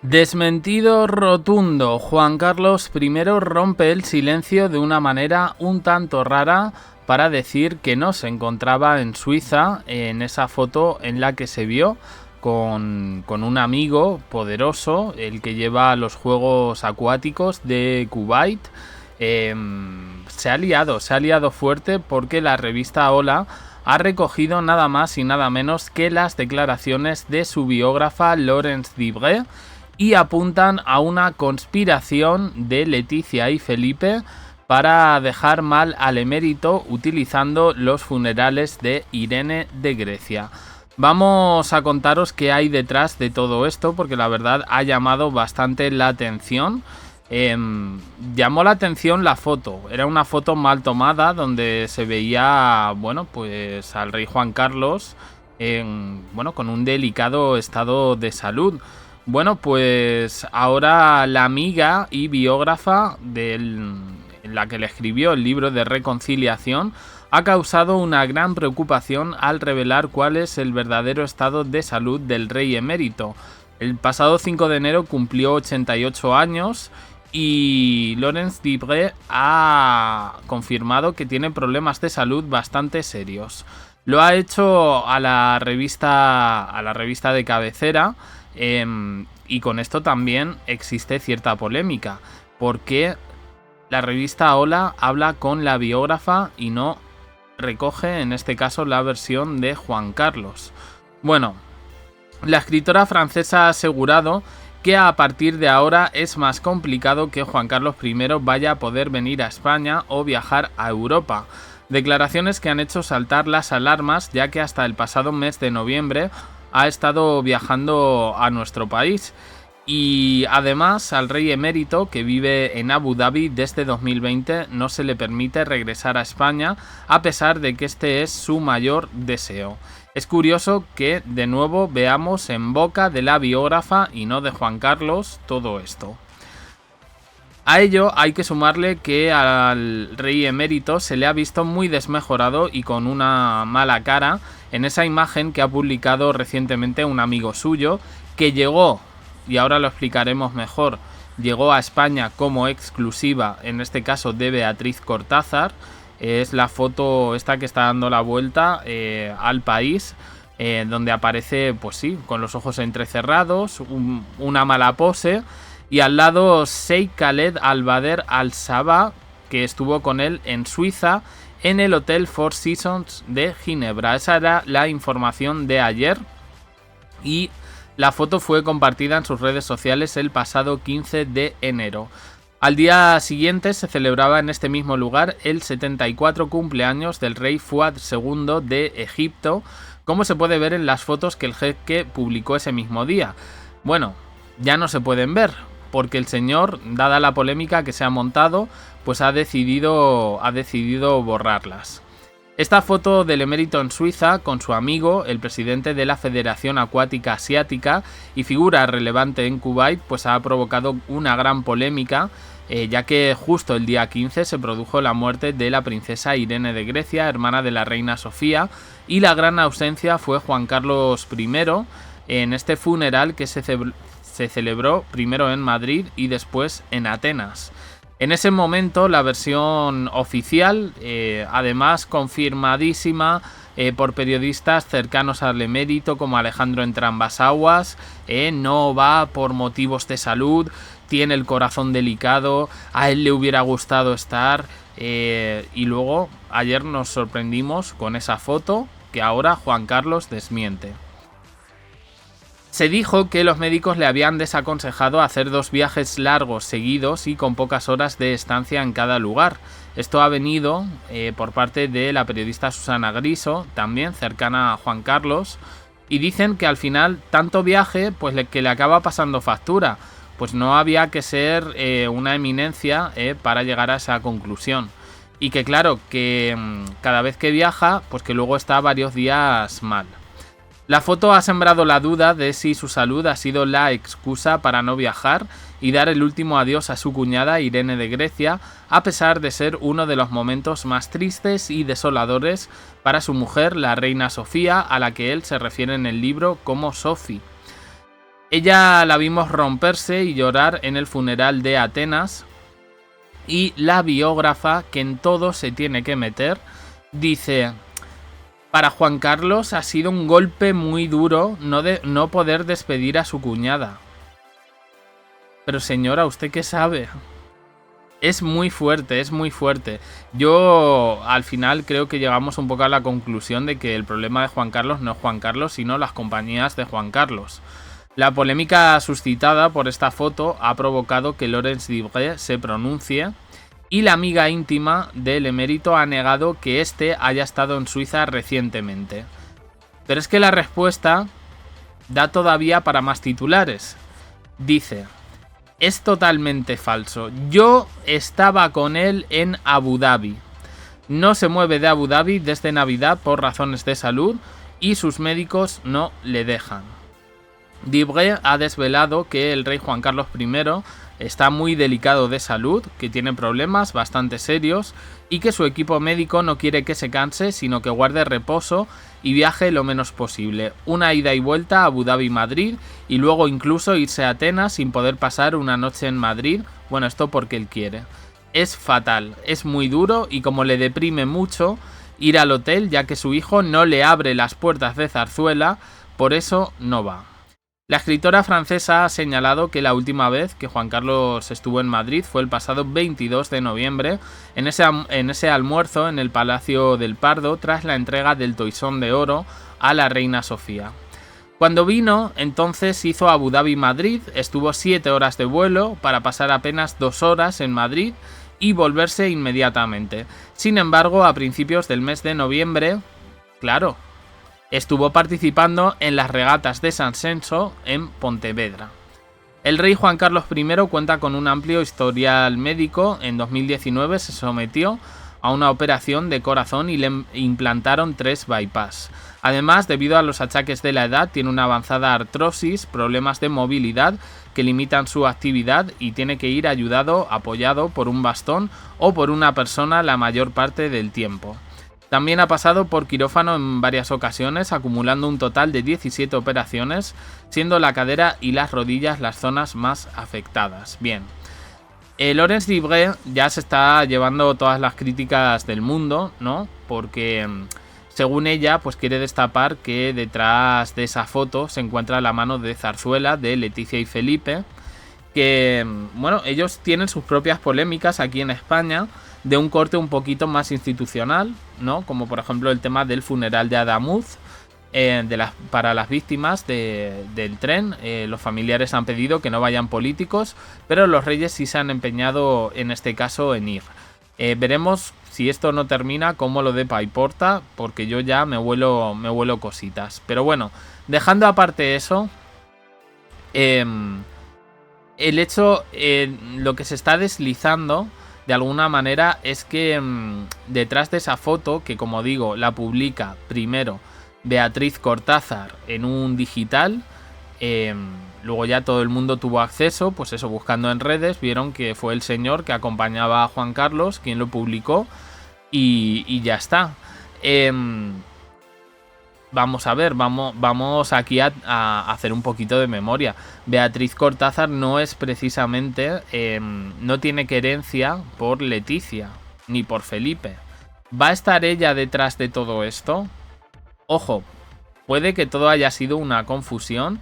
Desmentido rotundo. Juan Carlos I rompe el silencio de una manera un tanto rara para decir que no se encontraba en Suiza en esa foto en la que se vio con un amigo poderoso, el que lleva los Juegos Acuáticos de Kuwait. Se ha liado fuerte porque la revista Hola ha recogido nada más y nada menos que las declaraciones de su biógrafa Laurence Dibré y apuntan a una conspiración de Leticia y Felipe para dejar mal al emérito utilizando los funerales de Irene de Grecia. Vamos a contaros qué hay detrás de todo esto, porque la verdad ha llamado bastante la atención. Llamó la atención la foto. Era una foto mal tomada donde se veía, bueno, pues al rey Juan Carlos con un delicado estado de salud. Bueno, pues ahora la amiga y biógrafa en la que le escribió el libro de reconciliación ha causado una gran preocupación al revelar cuál es el verdadero estado de salud del rey emérito. El pasado 5 de enero cumplió 88 años y Laurence Dibré ha confirmado que tiene problemas de salud bastante serios. Lo ha hecho a la revista de cabecera. Y con esto también existe cierta polémica, porque la revista Hola habla con la biógrafa y no recoge en este caso la versión de Juan Carlos. Bueno, la escritora francesa ha asegurado que a partir de ahora es más complicado que Juan Carlos I vaya a poder venir a España o viajar a Europa. Declaraciones que han hecho saltar las alarmas, ya que hasta el pasado mes de noviembre ha estado viajando a nuestro país. Y además al rey emérito, que vive en Abu Dhabi desde 2020, no se le permite regresar a España, a pesar de que este es su mayor deseo. Es curioso que de nuevo veamos en boca de la biógrafa y no de Juan Carlos todo esto. A ello hay que sumarle que al rey emérito se le ha visto muy desmejorado y con una mala cara en esa imagen que ha publicado recientemente un amigo suyo, que llegó, y ahora lo explicaremos mejor, llegó a España como exclusiva, en este caso de Beatriz Cortázar. Es la foto esta que está dando la vuelta al país, donde aparece, pues sí, con los ojos entrecerrados, una mala pose. Y al lado Sheikh Khaled Al-Bader Al-Sabah, que estuvo con él en Suiza, en el Hotel Four Seasons de Ginebra. Esa era la información de ayer y la foto fue compartida en sus redes sociales el pasado 15 de enero. Al día siguiente se celebraba en este mismo lugar el 74 cumpleaños del rey Fuad II de Egipto, como se puede ver en las fotos que el jeque publicó ese mismo día. Bueno, ya no se pueden ver, porque el señor, dada la polémica que se ha montado, pues ha decidido borrarlas. Esta foto del emérito en Suiza con su amigo, el presidente de la Federación Acuática Asiática y figura relevante en Kuwait, pues ha provocado una gran polémica, ya que justo el día 15 se produjo la muerte de la princesa Irene de Grecia, hermana de la reina Sofía, y la gran ausencia fue Juan Carlos I en este funeral que se celebró primero en Madrid y después en Atenas. En ese momento la versión oficial, además confirmadísima por periodistas cercanos al emérito como Alejandro Entrambas-Aguas, no va por motivos de salud, tiene el corazón delicado, a él le hubiera gustado estar, y luego ayer nos sorprendimos con esa foto que ahora Juan Carlos desmiente. Se dijo que los médicos le habían desaconsejado hacer 2 viajes largos seguidos y con pocas horas de estancia en cada lugar. Esto ha venido por parte de la periodista Susana Griso, también cercana a Juan Carlos, y dicen que al final tanto viaje pues que le acaba pasando factura, pues no había que ser una eminencia para llegar a esa conclusión. Y que claro, que cada vez que viaja, pues que luego está varios días mal. La foto ha sembrado la duda de si su salud ha sido la excusa para no viajar y dar el último adiós a su cuñada Irene de Grecia, a pesar de ser uno de los momentos más tristes y desoladores para su mujer, la reina Sofía, a la que él se refiere en el libro como Sophie. Ella la vimos romperse y llorar en el funeral de Atenas, y la biógrafa, que en todo se tiene que meter, dice: para Juan Carlos ha sido un golpe muy duro no poder despedir a su cuñada. Pero señora, ¿usted qué sabe? Es muy fuerte, es muy fuerte. Yo al final creo que llegamos un poco a la conclusión de que el problema de Juan Carlos no es Juan Carlos, sino las compañías de Juan Carlos. La polémica suscitada por esta foto ha provocado que Laurence Dibré se pronuncie, y la amiga íntima del emérito ha negado que éste haya estado en Suiza recientemente. Pero es que la respuesta da todavía para más titulares. Dice: es totalmente falso. Yo estaba con él en Abu Dhabi. No se mueve de Abu Dhabi desde Navidad por razones de salud y sus médicos no le dejan. Dibré ha desvelado que el rey Juan Carlos I está muy delicado de salud, que tiene problemas bastante serios y que su equipo médico no quiere que se canse, sino que guarde reposo y viaje lo menos posible. Una ida y vuelta a Abu Dhabi-Madrid y luego incluso irse a Atenas sin poder pasar una noche en Madrid. Bueno, esto porque él quiere. Es fatal, es muy duro, y como le deprime mucho ir al hotel, ya que su hijo no le abre las puertas de Zarzuela, por eso no va. La escritora francesa ha señalado que la última vez que Juan Carlos estuvo en Madrid fue el pasado 22 de noviembre, en ese almuerzo en el Palacio del Pardo, tras la entrega del Toisón de Oro a la reina Sofía. Cuando vino, entonces hizo Abu Dhabi-Madrid, estuvo 7 horas de vuelo para pasar apenas 2 horas en Madrid y volverse inmediatamente. Sin embargo, a principios del mes de noviembre, claro, estuvo participando en las regatas de San Censo en Pontevedra. El rey Juan Carlos I cuenta con un amplio historial médico. En 2019 se sometió a una operación de corazón y le implantaron 3 bypass. Además, debido a los achaques de la edad, tiene una avanzada artrosis, problemas de movilidad que limitan su actividad y tiene que ir apoyado por un bastón o por una persona la mayor parte del tiempo. También ha pasado por quirófano en varias ocasiones, acumulando un total de 17 operaciones, siendo la cadera y las rodillas las zonas más afectadas. Bien, Laurence Dibré ya se está llevando todas las críticas del mundo, ¿no? Porque, según ella, pues quiere destapar que detrás de esa foto se encuentra la mano de Zarzuela, de Leticia y Felipe, que, bueno, ellos tienen sus propias polémicas aquí en España, de un corte un poquito más institucional, ¿no? Como por ejemplo el tema del funeral de Adamuz para las víctimas del tren. Los familiares han pedido que no vayan políticos, pero los reyes sí se han empeñado en este caso en ir. Veremos si esto no termina como lo de Paiporta, porque yo ya me vuelo cositas. Pero bueno, dejando aparte eso, el hecho, lo que se está deslizando de alguna manera es que detrás de esa foto, que como digo, la publica primero Beatriz Cortázar en un digital, luego ya todo el mundo tuvo acceso, pues eso, buscando en redes, vieron que fue el señor que acompañaba a Juan Carlos quien lo publicó, y ya está. Vamos a ver, vamos aquí a hacer un poquito de memoria. Beatriz Cortázar no es precisamente, no tiene querencia por Leticia, ni por Felipe. ¿Va a estar ella detrás de todo esto? Ojo, puede que todo haya sido una confusión,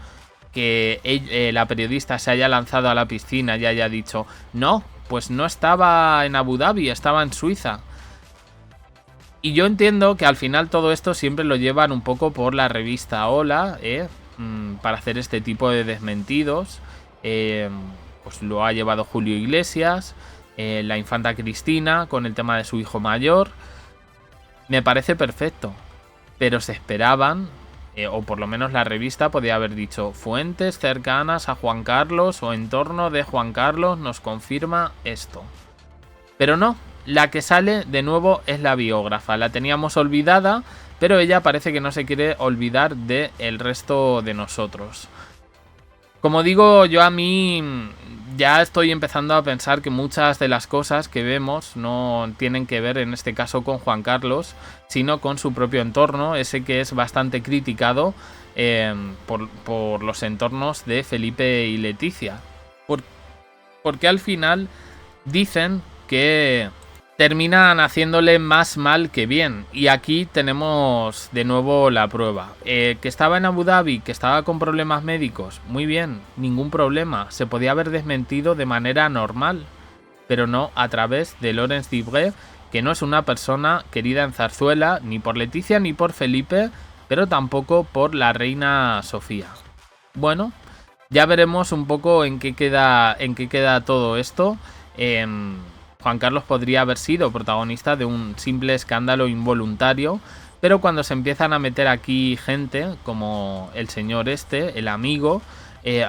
que la periodista se haya lanzado a la piscina y haya dicho: no, pues no estaba en Abu Dhabi, estaba en Suiza. Y yo entiendo que al final todo esto siempre lo llevan un poco por la revista Hola, para hacer este tipo de desmentidos. Pues lo ha llevado Julio Iglesias, la infanta Cristina con el tema de su hijo mayor. Me parece perfecto, pero se esperaban, o por lo menos la revista podía haber dicho: fuentes cercanas a Juan Carlos o entorno de Juan Carlos nos confirma esto. Pero no. La que sale de nuevo es la biógrafa. La teníamos olvidada, pero ella parece que no se quiere olvidar del resto de nosotros. Como digo, yo a mí ya estoy empezando a pensar que muchas de las cosas que vemos no tienen que ver en este caso con Juan Carlos, sino con su propio entorno, ese que es bastante criticado por los entornos de Felipe y Leticia. Porque al final dicen que terminan haciéndole más mal que bien. Y aquí tenemos de nuevo la prueba. Que estaba en Abu Dhabi, que estaba con problemas médicos. Muy bien, ningún problema. Se podía haber desmentido de manera normal. Pero no a través de Laurence Dibré, que no es una persona querida en Zarzuela, ni por Leticia ni por Felipe, pero tampoco por la reina Sofía. Bueno, ya veremos un poco en qué queda todo esto. Juan Carlos podría haber sido protagonista de un simple escándalo involuntario, pero cuando se empiezan a meter aquí gente, como el señor el amigo,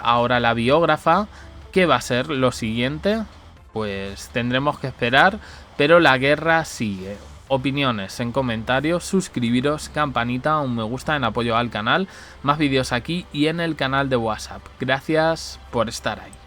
ahora la biógrafa, ¿qué va a ser lo siguiente? Pues tendremos que esperar, pero la guerra sigue. Opiniones en comentarios, suscribiros, campanita, un me gusta en apoyo al canal, más vídeos aquí y en el canal de WhatsApp. Gracias por estar ahí.